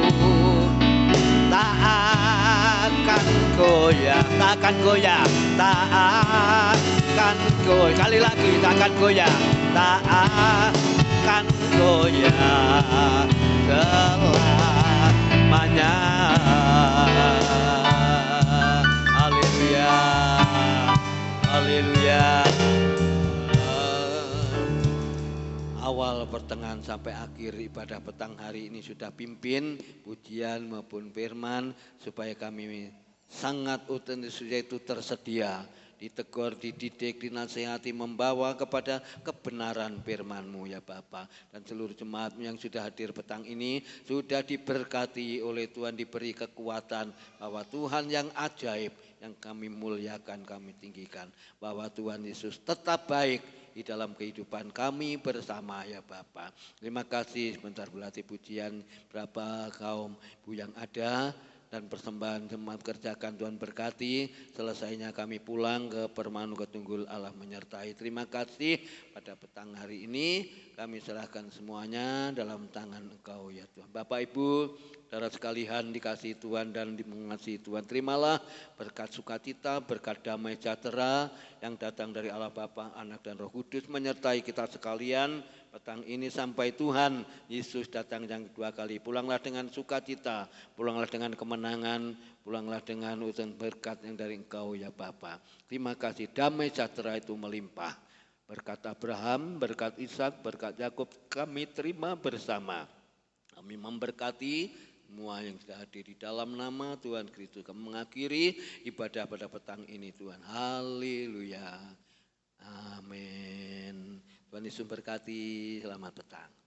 tak akan goyah, tak akan goyah, tak akan goyah. Kali lagi tak akan goyah, tak akan goyah selamanya. Haleluya, haleluya. Awal, pertengahan sampai akhir ibadah petang hari ini sudah pimpin pujian maupun firman supaya kami sangat otentik itu tersedia ditegur, dididik, dinasihati, membawa kepada kebenaran firman-Mu ya Bapa. Dan seluruh jemaat yang sudah hadir petang ini sudah diberkati oleh Tuhan, diberi kekuatan bahwa Tuhan yang ajaib, yang kami muliakan, kami tinggikan, bahwa Tuhan Yesus tetap baik di dalam kehidupan kami bersama ya Bapa. Terima kasih. Sebentar berlatih pujian berapa kaum ibu yang ada dan persembahan jemaat kerjakan Tuhan berkati. Selesainya kami pulang ke Permanu Ketunggul, Allah menyertai. Terima kasih. Pada petang hari ini kami serahkan semuanya dalam tangan Engkau ya Tuhan. Bapak Ibu, saudara sekalian dikasihi Tuhan dan mengasihi Tuhan, terimalah berkat sukacita, berkat damai sejahtera yang datang dari Allah Bapa, Anak dan Roh Kudus menyertai kita sekalian petang ini sampai Tuhan Yesus datang yang kedua kali. Pulanglah dengan sukacita, pulanglah dengan kemenangan, pulanglah dengan utusan berkat yang dari Engkau ya Bapa. Terima kasih, damai sejahtera itu melimpah. Berkat Abraham, berkat Ishak, berkat Yakub kami terima bersama. Kami memberkati semua yang sudah hadir di dalam nama Tuhan Kristus. Kami mengakhiri ibadah pada petang ini Tuhan. Haleluya. Amin. Tuhan Yesus berkati. Selamat petang.